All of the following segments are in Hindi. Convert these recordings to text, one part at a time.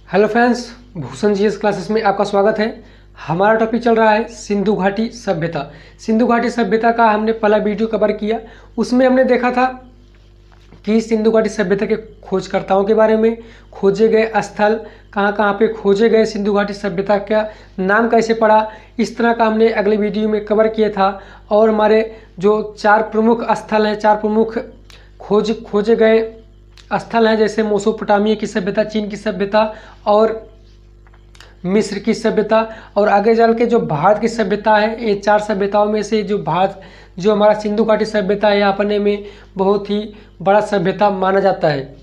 Hello friends, Bhushan GS classes में आपका स्वागत है। हमारा टॉपिक चल रहा है सिंधु घाटी सभ्यता। सिंधु घाटी सभ्यता का हमने पहला वीडियो कवर किया। उसमें हमने देखा था कि सिंधु घाटी सभ्यता के खोजकर्ताओं के बारे में, खोजे गए स्थल कहाँ कहाँ पे खोजे गए, सिंधु घाटी सभ्यता का नाम कैसे पड़ा, इस तरह का हमने अगले वीडियो में कवर किया था। और हमारे जो 4 प्रमुख स्थल हैं, 4 प्रमुख खोजे गए स्थल हैं, जैसे मेसोपोटामिया की सभ्यता, चीन की सभ्यता और मिस्र की सभ्यता, और आगे चल के जो भारत की सभ्यता है। ये 4 सभ्यताओं में से जो हमारा सिंधु घाटी सभ्यता है, अपने में बहुत ही बड़ा सभ्यता माना जाता है।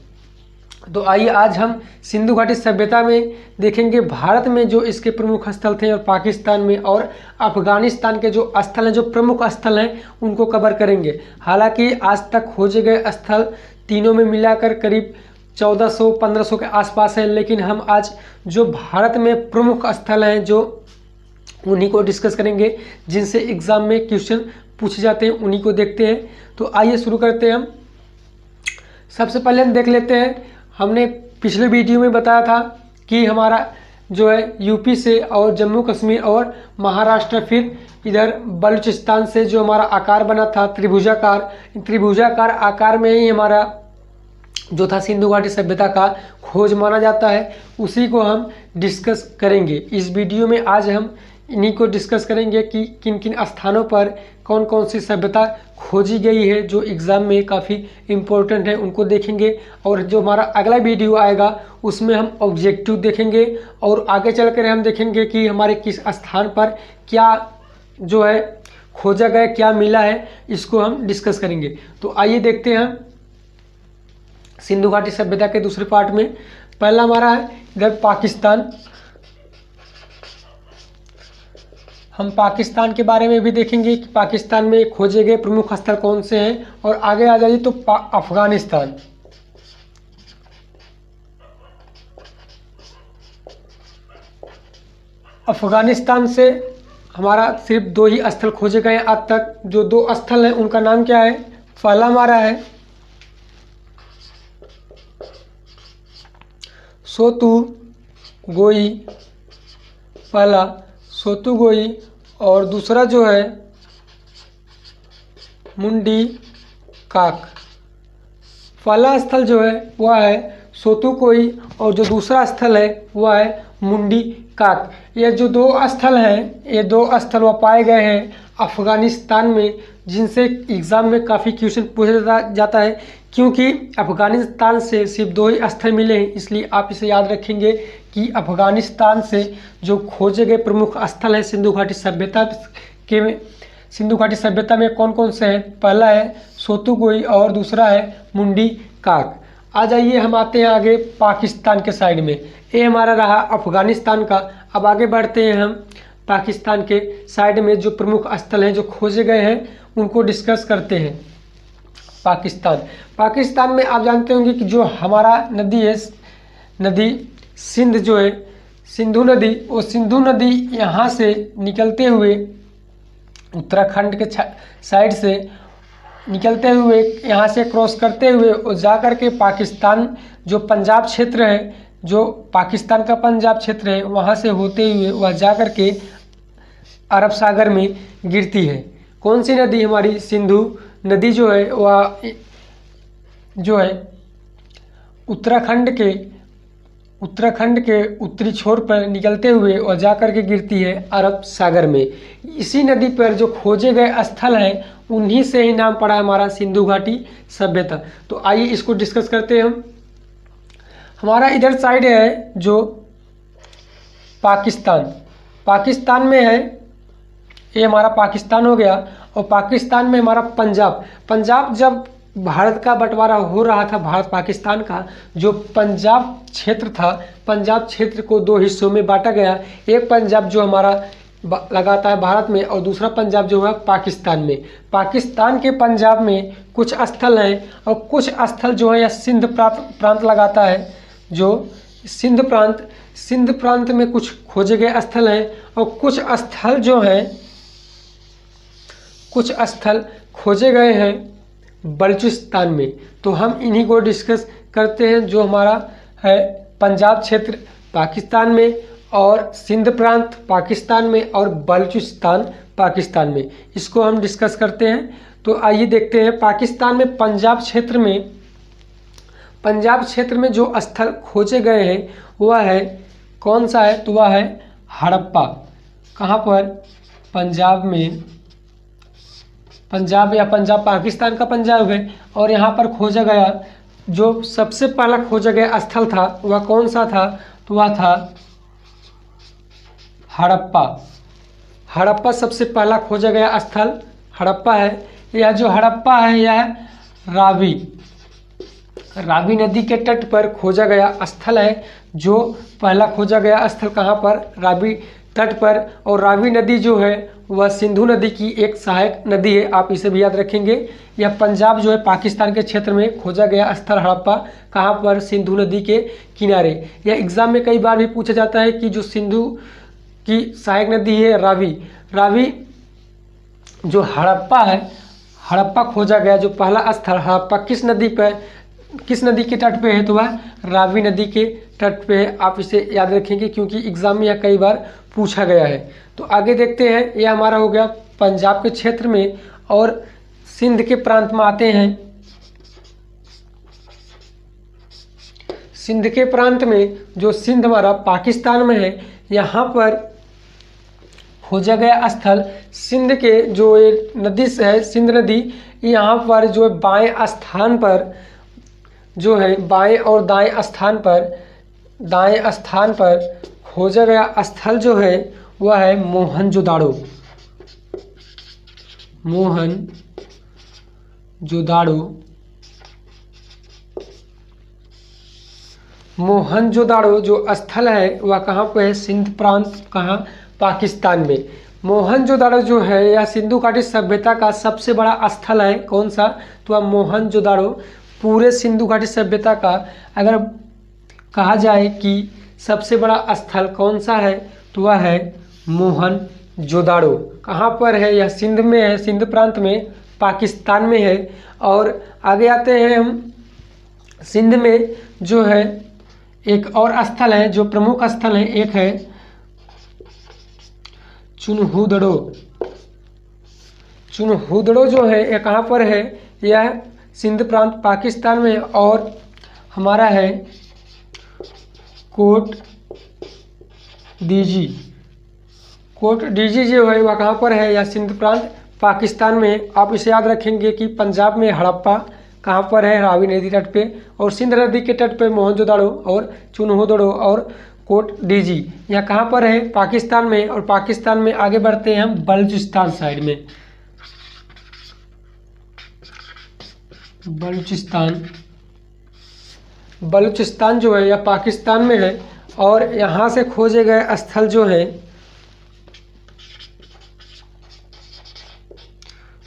तो आइए आज हम सिंधु घाटी सभ्यता में देखेंगे भारत में जो इसके प्रमुख स्थल थे, और पाकिस्तान में और अफगानिस्तान के जो स्थल हैं, जो प्रमुख स्थल हैं, उनको कवर करेंगे। हालांकि आज तक खोजे गए स्थल तीनों में मिलाकर करीब 1400-1500 के आसपास है, लेकिन हम आज जो भारत में प्रमुख स्थल हैं, जो उन्हीं को डिस्कस करेंगे, जिनसे एग्जाम में क्वेश्चन पूछे जाते हैं, उन्हीं को देखते हैं। तो आइए शुरू करते हैं। हम सबसे पहले हम देख लेते हैं, हमने पिछले वीडियो में बताया था कि हमारा जो है यूपी से और जम्मू कश्मीर और महाराष्ट्र, फिर इधर बलूचिस्तान से जो हमारा आकार बना था त्रिभुजाकार आकार में ही हमारा जो था सिंधु घाटी सभ्यता का खोज माना जाता है। उसी को हम डिस्कस करेंगे इस वीडियो में। आज हम इन्हीं को डिस्कस करेंगे कि किन किन स्थानों पर कौन कौन सी सभ्यता खोजी गई है, जो एग्ज़ाम में काफ़ी इम्पोर्टेंट है, उनको देखेंगे। और जो हमारा अगला वीडियो आएगा उसमें हम ऑब्जेक्टिव देखेंगे, और आगे चलकर हम देखेंगे कि हमारे किस स्थान पर क्या जो है खोजा गया, क्या मिला है, इसको हम डिस्कस करेंगे। तो आइए देखते हैं हम सिंधु घाटी सभ्यता के दूसरे पार्ट में। पहला हमारा है इधर पाकिस्तान। हम पाकिस्तान के बारे में भी देखेंगे कि पाकिस्तान में खोजे गए प्रमुख स्थल कौन से हैं। और आगे आ जाइए तो अफगानिस्तान। अफगानिस्तान से हमारा सिर्फ 2 ही स्थल खोजे गए आज तक। जो 2 स्थल हैं उनका नाम क्या है? पहला हमारा है सोतुगोई, पहला सोतुगोई, और दूसरा जो है मुंडी काक। पहला स्थल जो है वह है सोतुगोई, और जो दूसरा स्थल है वह है मुंडी काक। ये जो 2 स्थल हैं, ये 2 स्थल वह पाए गए हैं अफगानिस्तान में, जिनसे एग्ज़ाम में काफ़ी क्वेश्चन पूछा जाता है। क्योंकि अफगानिस्तान से सिर्फ 2 ही स्थल मिले हैं, इसलिए आप इसे याद रखेंगे कि अफगानिस्तान से जो खोजे गए प्रमुख स्थल हैं सिंधु घाटी सभ्यता के, सिंधु घाटी सभ्यता में कौन कौन से हैं? पहला है सोतुगोई और दूसरा है मुंडी काक। आ जाइए हम आते हैं आगे पाकिस्तान के साइड में। ये हमारा रहा अफगानिस्तान का। अब आगे बढ़ते हैं हम पाकिस्तान के साइड में जो प्रमुख स्थल हैं जो खोजे गए हैं, उनको डिस्कस करते हैं। पाकिस्तान में आप जानते होंगे कि जो हमारा नदी है, नदी सिंध जो है, सिंधु नदी, वो सिंधु नदी यहाँ से निकलते हुए उत्तराखंड के साइड से निकलते हुए यहाँ से क्रॉस करते हुए और जा कर के पाकिस्तान जो पंजाब क्षेत्र है, जो पाकिस्तान का पंजाब क्षेत्र है, वहाँ से होते हुए वह जा कर के अरब सागर में गिरती है। कौन सी नदी? हमारी सिंधु नदी जो है वह जो है उत्तराखंड के उत्तरी छोर पर निकलते हुए और जा कर के गिरती है अरब सागर में। इसी नदी पर जो खोजे गए स्थल हैं, उन्हीं से ही नाम पड़ा हमारा सिंधु घाटी सभ्यता। तो आइए इसको डिस्कस करते हैं हम। हमारा इधर साइड है जो पाकिस्तान में है, ये हमारा पाकिस्तान हो गया। और पाकिस्तान में हमारा पंजाब जब भारत का बंटवारा हो रहा था, भारत पाकिस्तान का जो पंजाब क्षेत्र था, पंजाब क्षेत्र को 2 हिस्सों में बांटा गया। एक पंजाब जो हमारा लगाता है भारत में, और दूसरा पंजाब जो है पाकिस्तान में। पाकिस्तान के पंजाब में कुछ स्थल हैं, और कुछ स्थल जो है यह सिंध प्रांत लगाता है। जो सिंध प्रांत में कुछ खोजे गए स्थल हैं, और कुछ स्थल खोजे गए हैं बलूचिस्तान में। तो हम इन्हीं को डिस्कस करते हैं। जो हमारा है पंजाब क्षेत्र पाकिस्तान में, और सिंध प्रांत पाकिस्तान में, और बलूचिस्तान पाकिस्तान में। इसको हम डिस्कस करते हैं। तो आइए देखते हैं। पाकिस्तान में पंजाब क्षेत्र में जो स्थल खोजे गए हैं वह है कौन सा है? तो वह है हड़प्पा। कहाँ पर? पंजाब में। पंजाब या पंजाब पाकिस्तान का पंजाब है, और यहाँ पर खोजा गया जो सबसे पहला खोजा गया स्थल था वह कौन सा था? तो वह था हड़प्पा। हड़प्पा सबसे पहला खोजा गया स्थल हड़प्पा है। यह जो हड़प्पा है यह रावी नदी के तट पर खोजा गया स्थल है। जो पहला खोजा गया स्थल कहाँ पर? रावी तट पर। और रावी नदी जो है वह सिंधु नदी की एक सहायक नदी है, आप इसे भी याद रखेंगे। यह पंजाब जो है पाकिस्तान के क्षेत्र में खोजा गया स्थल हड़प्पा कहाँ पर? सिंधु नदी के किनारे। यह एग्जाम में कई बार भी पूछा जाता है कि जो सिंधु की सहायक नदी है रावी जो हड़प्पा है, हड़प्पा खोजा गया जो पहला स्थल हड़प्पा किस नदी के तट पे है? तो वह रावी नदी के तट पे है। आप इसे याद रखेंगे क्योंकि एग्जाम में यह कई बार पूछा गया है। तो आगे देखते हैं। यह हमारा हो गया पंजाब के क्षेत्र में, और सिंध के प्रांत में आते हैं। सिंध के प्रांत में जो सिंध हमारा पाकिस्तान में है, यहाँ पर खोजा गया स्थल सिंध के जो एक नदी है सिंध नदी, यहाँ पर जो बाएं स्थान पर जो है बाएं और दाएं स्थान पर खोजा गया स्थल जो है वह है मोहनजोदाड़ो। मोहनजोदाड़ो जो स्थल है वह कहाँ पे है? सिंध प्रांत। कहाँ? पाकिस्तान में। मोहनजोदाड़ो जो है यह सिंधु घाटी सभ्यता का सबसे बड़ा स्थल है। कौन सा? तो वह मोहनजोदाड़ो पूरे सिंधु घाटी सभ्यता का अगर कहा जाए कि सबसे बड़ा स्थल कौन सा है तो वह है मोहनजोदाड़ो। कहाँ पर है? यह सिंध में है, सिंध प्रांत में, पाकिस्तान में है। और आगे आते हैं हम। सिंध में जो है एक और स्थल है जो प्रमुख स्थल है, एक है चुनहुदड़ो जो है यह कहाँ पर है? यह सिंध प्रांत पाकिस्तान में। और हमारा है कोट डीजी जो है वह कहाँ पर है? यह सिंध प्रांत पाकिस्तान में। आप इसे याद रखेंगे कि पंजाब में हड़प्पा कहाँ पर है? रावी नदी तट पे, और सिंध नदी के तट पे मोहनजोदाड़ो और चुनहुदड़ो और कोट डीजी। यह कहाँ पर है? पाकिस्तान में। और पाकिस्तान में आगे बढ़ते हैं हम बलूचिस्तान साइड में। बलूचिस्तान जो है यह पाकिस्तान में है, और यहाँ से खोजे गए स्थल जो है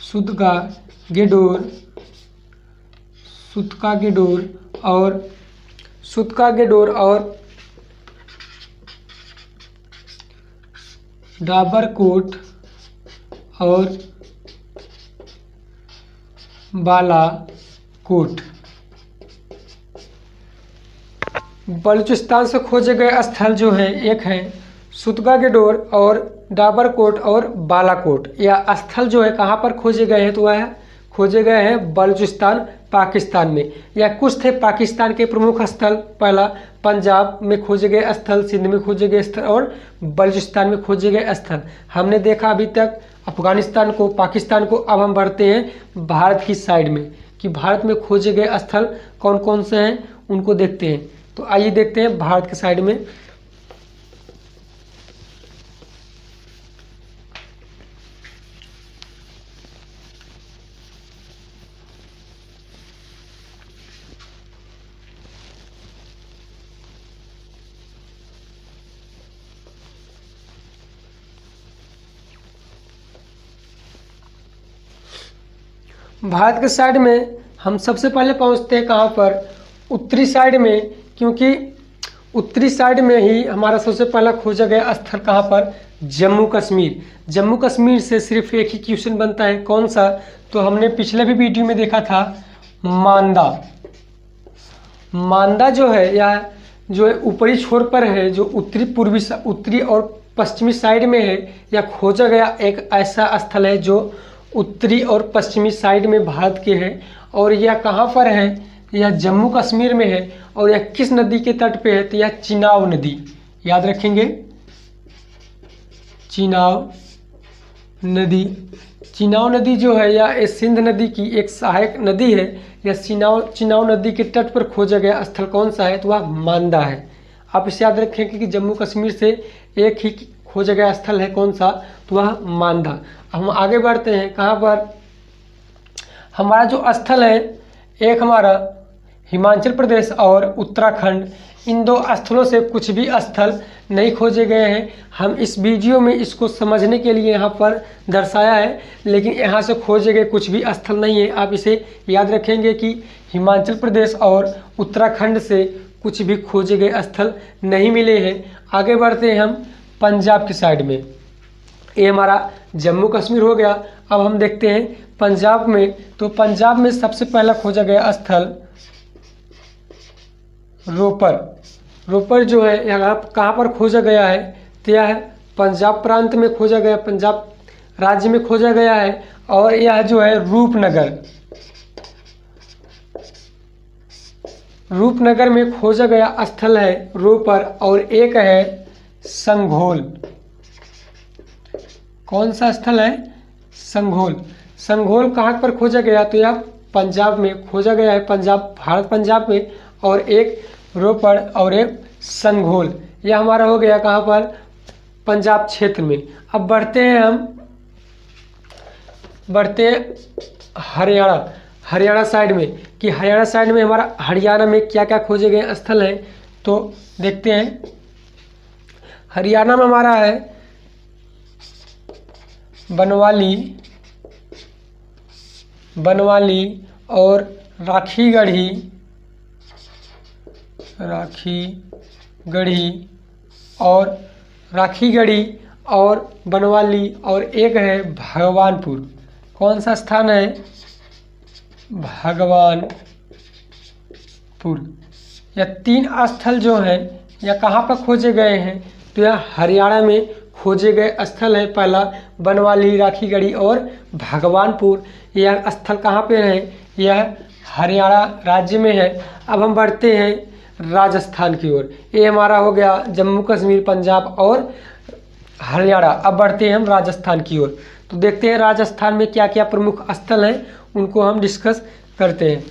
सुतका गेडोर और डाबरकोट और बालाकोट। बलूचिस्तान से खोजे गए स्थल जो है एक है सुतका गेडोर और डाबरकोट और बालाकोट। यह स्थल जो है कहाँ पर खोजे गए हैं? तो वह खोजे गए हैं बलूचिस्तान पाकिस्तान में। यह कुछ थे पाकिस्तान के प्रमुख स्थल। पहला पंजाब में खोजे गए स्थल, सिंध में खोजे गए स्थल और बलूचिस्तान में खोजे गए स्थल। हमने देखा अभी तक अफगानिस्तान को, पाकिस्तान को। अब हम बढ़ते हैं भारत की साइड में कि भारत में खोजे गए स्थल कौन कौन से हैं उनको देखते हैं। तो आइए देखते हैं भारत के साइड में। भारत के साइड में हम सबसे पहले पहुंचते हैं कहाँ पर? उत्तरी साइड में, क्योंकि उत्तरी साइड में ही हमारा सबसे पहला खोजा गया स्थल कहाँ पर? जम्मू कश्मीर। जम्मू कश्मीर से सिर्फ एक ही क्वेश्चन बनता है, कौन सा? तो हमने पिछले भी वीडियो में देखा था मांदा। मांदा जो है यह जो है ऊपरी छोर पर है, जो उत्तरी और पश्चिमी साइड में है, या खोजा गया एक ऐसा स्थल है जो उत्तरी और पश्चिमी साइड में भारत के है, और यह कहाँ पर है, यह जम्मू कश्मीर में है, और यह किस नदी के तट पे है, तो यह चिनाब नदी, याद रखेंगे चिनाब नदी। चिनाब नदी जो है यह सिंध नदी की एक सहायक नदी है। यह चिनाब नदी के तट पर खोजा गया स्थल कौन सा है, तो वह मांदा है। आप इसे याद रखें कि जम्मू कश्मीर से एक ही खोजा गया स्थल है कौन सा, तो वह मांदा। हम आगे बढ़ते हैं, कहाँ पर हमारा जो स्थल है, एक हमारा हिमाचल प्रदेश और उत्तराखंड, इन दो स्थलों से कुछ भी स्थल नहीं खोजे गए हैं। हम इस वीडियो में इसको समझने के लिए यहाँ पर दर्शाया है, लेकिन यहाँ से खोजे गए कुछ भी स्थल नहीं है। आप इसे याद रखेंगे कि हिमाचल प्रदेश और उत्तराखंड से कुछ भी खोजे गए स्थल नहीं मिले हैं। आगे बढ़ते हैं हम पंजाब की साइड में। ये हमारा जम्मू कश्मीर हो गया। अब हम देखते हैं पंजाब में, तो पंजाब में सबसे पहला खोजा गया स्थल रोपर जो है, यहाँ कहाँ पर खोजा गया है, तो यह पंजाब प्रांत में खोजा गया, पंजाब राज्य में खोजा गया है। और यह जो है रूपनगर में खोजा गया स्थल है रोपर, और एक है संघोल। कौन सा स्थल है, संघोल कहाँ पर खोजा गया, तो यह पंजाब में खोजा गया है, भारत पंजाब में। और एक रोपड़ और एक संघोल, यह हमारा हो गया कहाँ पर, पंजाब क्षेत्र में। अब बढ़ते हरियाणा साइड में, कि हरियाणा साइड में हमारा हरियाणा में क्या क्या खोजे गए स्थल हैं, तो देखते हैं। हरियाणा में हमारा है बनवाली और राखीगढ़ी और बनवाली, और एक है भगवानपुर। कौन सा स्थान है, भगवानपुर। यह तीन स्थल जो हैं यह कहाँ पर खोजे गए हैं, तो यह हरियाणा में खोजे गए स्थल है। पहला बनवाली, राखीगढ़ी और भगवानपुर, यह स्थल कहाँ पे है, यह हरियाणा राज्य में है। अब हम बढ़ते हैं राजस्थान की ओर। ये हमारा हो गया जम्मू कश्मीर, पंजाब और हरियाणा। अब बढ़ते हैं हम राजस्थान की ओर, तो देखते हैं राजस्थान में क्या क्या प्रमुख स्थल हैं, उनको हम डिस्कस करते हैं।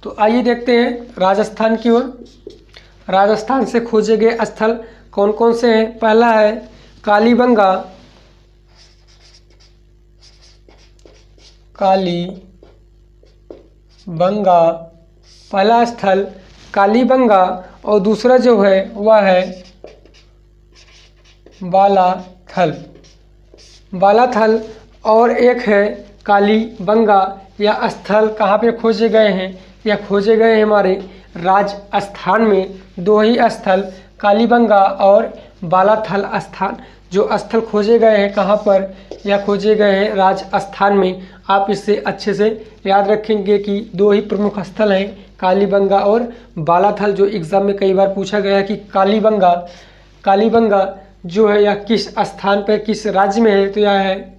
तो आइए देखते हैं राजस्थान की ओर। राजस्थान से खोजे गए स्थल कौन कौन से हैं। पहला है कालीबंगा पहला स्थल कालीबंगा, और दूसरा जो है वह है बालाथल, और एक है कालीबंगा। यह स्थल कहाँ पे खोजे गए हैं, यह खोजे गए हैं हमारे राजस्थान में। दो ही स्थल कालीबंगा और बालाथल स्थान जो स्थल खोजे गए हैं कहाँ पर, यह खोजे गए हैं राजस्थान में। आप इसे अच्छे से याद रखेंगे कि दो ही प्रमुख स्थल हैं, कालीबंगा और बालाथल, जो एग्ज़ाम में कई बार पूछा गया है कि कालीबंगा जो है यह किस स्थान पर, किस राज्य में है, तो यह है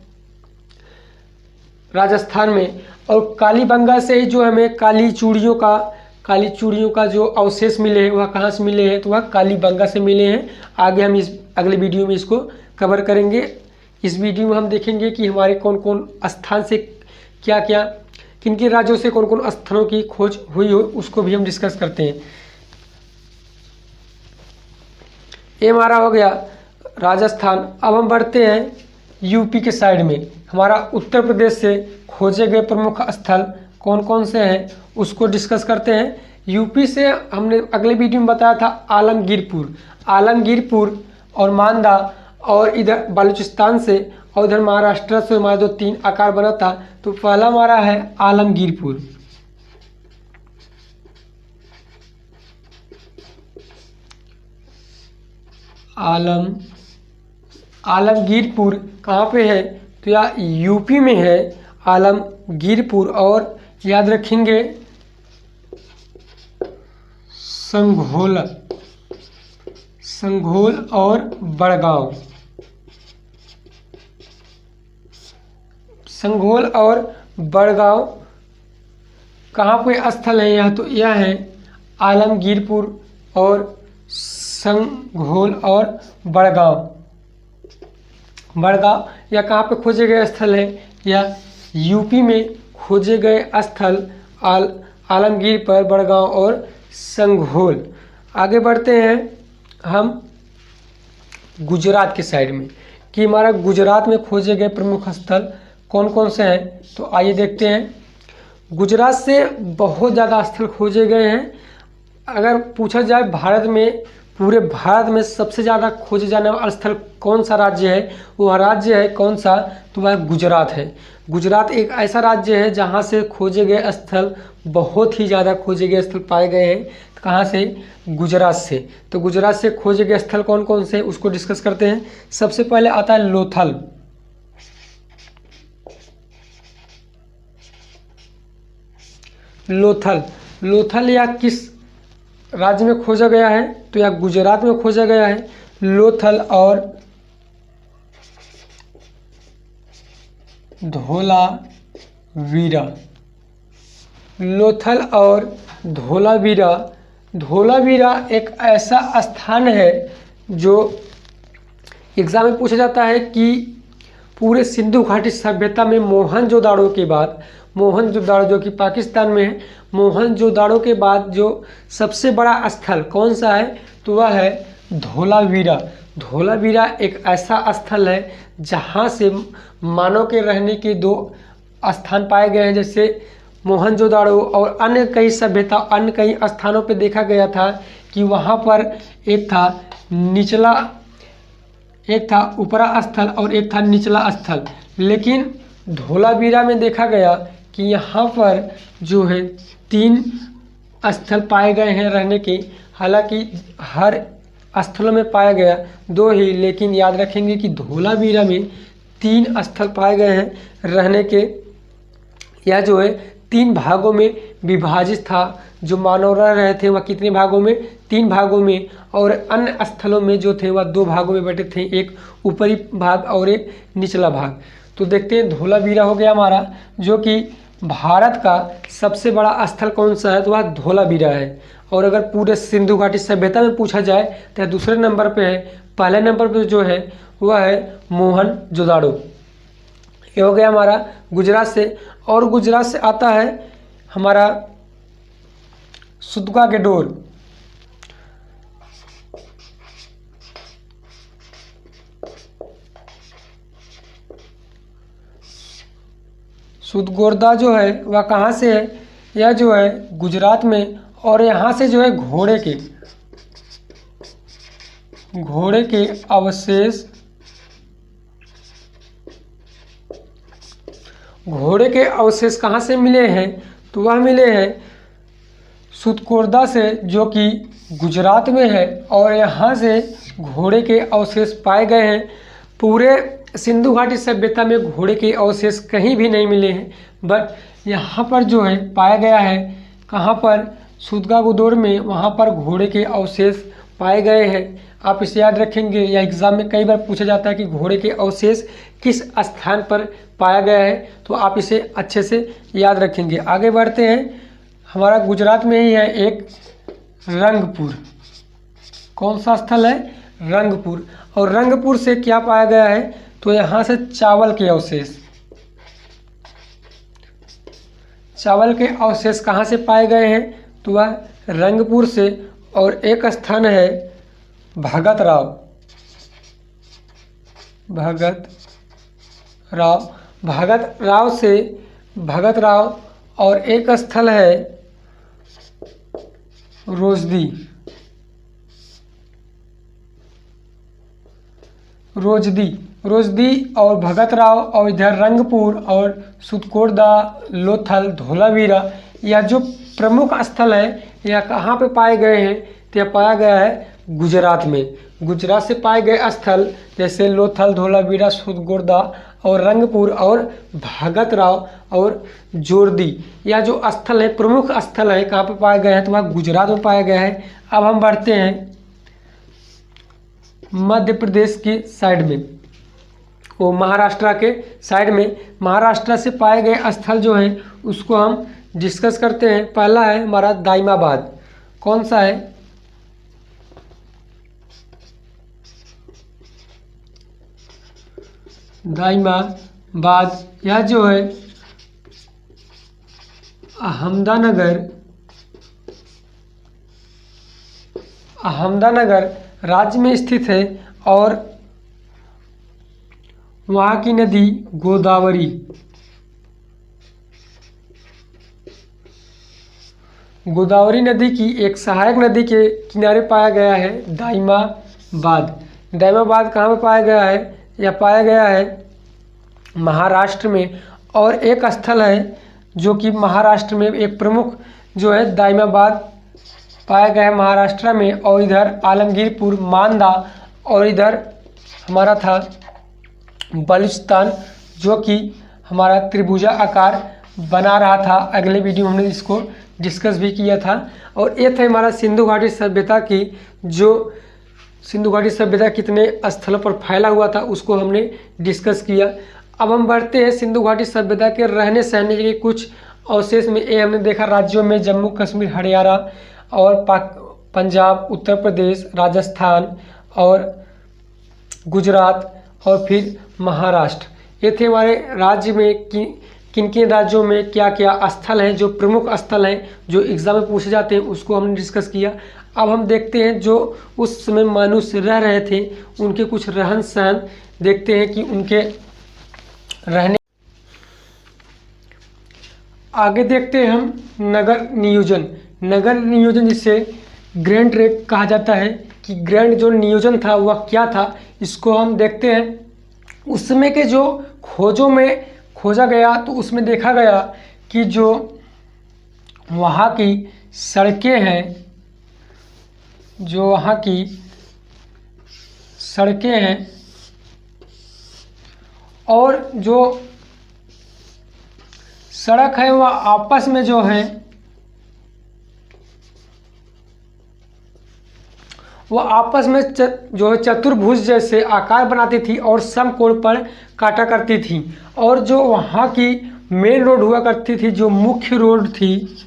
राजस्थान में। और कालीबंगा से ही जो हमें काली चूड़ियों का जो अवशेष मिले हैं वह कहाँ से मिले हैं, तो वह कालीबंगा से मिले हैं। आगे हम इस अगले वीडियो में इसको कवर करेंगे। इस वीडियो में हम देखेंगे कि हमारे कौन कौन स्थान से क्या क्या, किन किन राज्यों से कौन कौन स्थलों की खोज हुई हो, उसको भी हम डिस्कस करते हैं। ये हमारा हो गया राजस्थान। अब हम बढ़ते हैं यूपी के साइड में। हमारा उत्तर प्रदेश से खोजे गए प्रमुख स्थल कौन कौन से हैं उसको डिस्कस करते हैं। यूपी से हमने अगले वीडियो में बताया था आलमगीरपुर और मांदा, और इधर बलूचिस्तान से और इधर महाराष्ट्र से हमारा जो तीन आकार बना था, तो पहला हमारा है आलमगीरपुर। आलमगीरपुर कहाँ पे है? तो यह यूपी में है आलमगीरपुर। और याद रखेंगे संघोल और बड़गांव। संघोल और बड़गांव कहाँ पे स्थल है? यह तो यह है आलमगीरपुर और संघोल और बड़गांव। यह कहाँ पे खोजे गए स्थल है? यह यूपी में खोजे गए स्थल आलमगीर पर, बड़गांव और संघोल। आगे बढ़ते हैं हम गुजरात के साइड में कि हमारा गुजरात में खोजे गए प्रमुख स्थल कौन कौन से हैं। तो आइए देखते हैं। गुजरात से बहुत ज़्यादा स्थल खोजे गए हैं। अगर पूछा जाए भारत में, पूरे भारत में सबसे ज़्यादा खोजे जाने वाला स्थल कौन सा राज्य है, वह राज्य है कौन सा? तो वह गुजरात है। गुजरात एक ऐसा राज्य है जहाँ से खोजे गए स्थल, बहुत ही ज़्यादा खोजे गए स्थल पाए गए हैं। तो कहाँ से? गुजरात से। तो गुजरात से खोजे गए स्थल कौन कौन से, उसको डिस्कस करते हैं। सबसे पहले आता है लोथल। लोथल या किस राज्य में खोजा गया है? तो यह गुजरात में खोजा गया है। लोथल और धोलावीरा। लोथल और धोलावीरा एक ऐसा स्थान है जो एग्जाम में पूछा जाता है कि पूरे सिंधु घाटी सभ्यता में मोहनजोदाड़ो के बाद, मोहनजोदाड़ो जो कि पाकिस्तान में है, मोहनजोदाड़ो के बाद जो सबसे बड़ा स्थल कौन सा है? तो वह है धोलावीरा। धोलावीरा एक ऐसा स्थल है जहाँ से मानव के रहने के 2 स्थान पाए गए हैं। जैसे मोहनजोदाड़ो और अन्य कई सभ्यता, अन्य कई स्थानों पे देखा गया था कि वहाँ पर एक था ऊपरा स्थल और एक था निचला स्थल। लेकिन धोलावीरा में देखा गया कि यहाँ पर जो है 3 स्थल पाए गए हैं रहने के। हालांकि हर स्थलों में पाया गया 2 ही, लेकिन याद रखेंगे कि धोलावीरा में 3 स्थल पाए गए हैं रहने के। यह जो है 3 भागों में विभाजित था। जो मानव रह रहे थे वह कितने भागों में? 3 भागों में। और अन्य स्थलों में जो थे वह 2 भागों में बटे थे, एक ऊपरी भाग और एक निचला भाग। तो देखते हैं धोलावीरा हो गया हमारा, जो कि भारत का सबसे बड़ा स्थल कौन सा है? तो वह धोलावीरा है। और अगर पूरे सिंधु घाटी सभ्यता में पूछा जाए तो दूसरे नंबर पे है। पहले नंबर पे जो है वह है मोहनजोदाड़ो। ये हो गया हमारा गुजरात से। और गुजरात से आता है हमारा सुदगागेडोर। सुदगोरदा जो है वह कहाँ से है? यह जो है गुजरात में। और यहाँ से जो है घोड़े के अवशेष कहाँ से मिले हैं? तो वह मिले हैं सुदगोरदा से, जो कि गुजरात में है। और यहाँ से घोड़े के अवशेष पाए गए हैं। पूरे सिंधु घाटी सभ्यता में घोड़े के अवशेष कहीं भी नहीं मिले हैं, बट यहाँ पर जो है पाया गया है। कहाँ पर? सुदगागेडोर में, वहाँ पर घोड़े के अवशेष पाए गए हैं। आप इसे याद रखेंगे, या एग्जाम में कई बार पूछा जाता है कि घोड़े के अवशेष किस स्थान पर पाया गया है, तो आप इसे अच्छे से याद रखेंगे। आगे बढ़ते हैं। हमारा गुजरात में ही है एक रंगपुर। कौन सा स्थल है? रंगपुर। और रंगपुर से क्या पाया गया है? तो यहाँ से चावल के अवशेष कहाँ से पाए गए हैं? तो वह रंगपुर से। और एक स्थान है भगत राव। और एक स्थल है रोजदी और भगत राव। और इधर रंगपुर और सुदगोरदा, लोथल, धोलावीरा, यह जो प्रमुख स्थल है यह कहाँ पे पाए गए हैं? तो यह पाया गया है गुजरात में। गुजरात से पाए गए स्थल जैसे लोथल, धोलावीरा, सुदगुर्दा और रंगपुर और भगतराव और जोरदी, यह जो स्थल है प्रमुख स्थल है कहाँ पर पाया गया है, तो वह गुजरात में पाया गया है। अब हम बढ़ते हैं मध्य प्रदेश की साइड में, वो महाराष्ट्र के साइड में। महाराष्ट्र से पाए गए स्थल जो हैं उसको हम डिस्कस करते हैं। पहला है हमारा दाइमाबाद। कौन सा है? दाइमाबाद, यह जो है अहमदानगर राज्य में स्थित है और वहाँ की नदी गोदावरी नदी की एक सहायक नदी के किनारे पाया गया है दाइमाबाद। दाइमाबाद कहाँ पर पाया गया है? यह पाया गया है महाराष्ट्र में। और एक स्थल है जो कि महाराष्ट्र में एक प्रमुख जो है दाइमाबाद पाया गया है महाराष्ट्र में, और इधर आलमगीरपुर, मांदा और इधर हमारा था बलूचिस्तान जो कि हमारा त्रिभुजा आकार बना रहा था। अगले वीडियो में हमने इसको डिस्कस भी किया था। और ये था हमारा सिंधु घाटी सभ्यता की, जो सिंधु घाटी सभ्यता कितने स्थलों पर फैला हुआ था उसको हमने डिस्कस किया। अब हम बढ़ते हैं सिंधु घाटी सभ्यता के रहने सहने के कुछ अवशेष में। ये हमने देखा राज्यों में जम्मू कश्मीर, हरियाणा और पंजाब, उत्तर प्रदेश, राजस्थान और गुजरात और फिर महाराष्ट्र। ये थे हमारे राज्य में किन किन राज्यों में क्या क्या स्थल हैं, जो प्रमुख स्थल हैं जो एग्जाम में पूछे जाते हैं, उसको हमने डिस्कस किया। अब हम देखते हैं जो उस समय मनुष्य रह रहे थे उनके कुछ रहन सहन देखते हैं कि उनके रहने। आगे देखते हैं हम नगर नियोजन। नगर नियोजन जिसे ग्रैंड रेक कहा जाता है कि ग्रैंड जो नियोजन था वह क्या था, इसको हम देखते हैं। उस समय के जो खोजों में खोजा गया तो उसमें देखा गया कि जो वहाँ की सड़कें हैं, जो वहाँ की सड़कें हैं और जो सड़क है वह आपस में जो है वह आपस में जो है चतुर्भुज जैसे आकार बनाती थी और समकोण पर काटा करती थी। और जो वहाँ की मेन रोड हुआ करती थी, जो मुख्य रोड थी,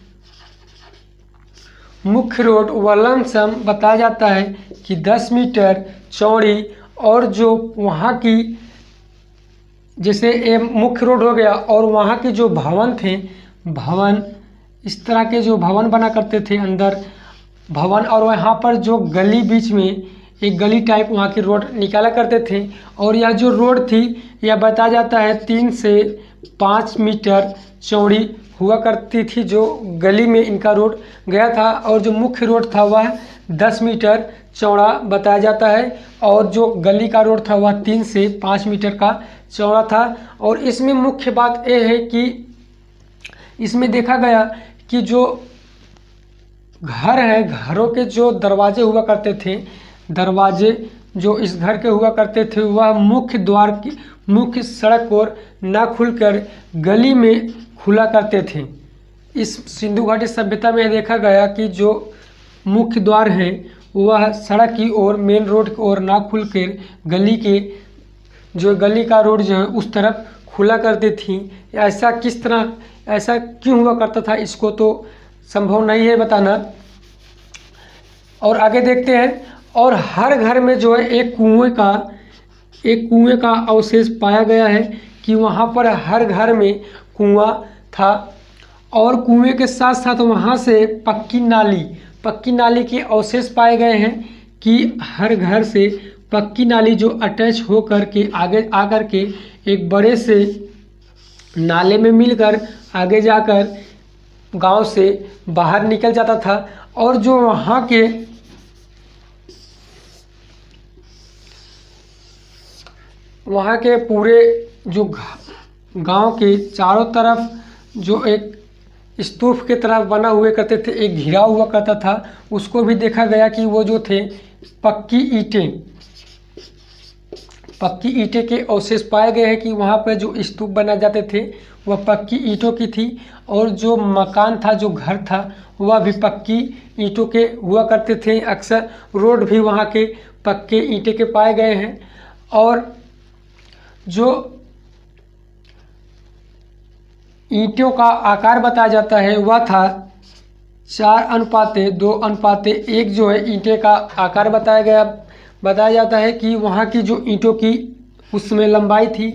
मुख्य रोड वह लमसम बताया जाता है कि 10 मीटर चौड़ी। और जो वहाँ की जैसे ये मुख्य रोड हो गया और वहाँ के जो भवन थे, भवन इस तरह के जो भवन बना करते थे अंदर भवन, और वहाँ पर जो गली बीच में एक गली टाइप वहाँ की रोड निकाला करते थे। और यह जो रोड थी यह बताया जाता है 3 से 5 मीटर चौड़ी हुआ करती थी, जो गली में इनका रोड गया था। और जो मुख्य रोड था वह 10 मीटर चौड़ा बताया जाता है और जो गली का रोड था वह 3 से 5 मीटर का चौड़ा था। और इसमें मुख्य बात यह है कि इसमें देखा गया कि जो घर है, घरों के जो दरवाजे हुआ करते थे, दरवाजे जो इस घर के हुआ करते थे वह मुख्य द्वार की मुख्य सड़क और ना खुलकर गली में खुला करते थे। इस सिंधु घाटी सभ्यता में देखा गया कि जो मुख्य द्वार है वह सड़क की ओर, मेन रोड की ओर ना खुलकर गली के जो गली का रोड जो है उस तरफ खुला करती थी। ऐसा किस तरह, ऐसा क्यों हुआ करता था, इसको तो संभव नहीं है बताना। और आगे देखते हैं। और हर घर में जो है एक कुएं का अवशेष पाया गया है कि वहाँ पर हर घर में कुआं था। और कुएं के साथ साथ वहाँ से पक्की नाली के अवशेष पाए गए हैं कि हर घर से पक्की नाली जो अटैच हो कर के आगे आकर के एक बड़े से नाले में मिलकर आगे जाकर गांव से बाहर निकल जाता था। और जो वहाँ के पूरे जो गांव के चारों तरफ जो एक स्तूप के तरह बना हुए करते थे, एक घिराव हुआ करता था, उसको भी देखा गया कि वो जो थे पक्की ईंटें के अवशेष पाए गए हैं कि वहाँ पर जो स्तूप बनाए जाते थे वह पक्की ईंटों की थी, और जो मकान था, जो घर था, वह भी पक्की ईंटों के हुआ करते थे। अक्सर रोड भी वहाँ के पक्के ईंटें के पाए गए हैं। और जो ईंटों का आकार बताया जाता है वह था 4:2:1 जो है ईंटे का आकार बताया जाता है कि वहाँ की जो ईंटों की उस समय लंबाई थी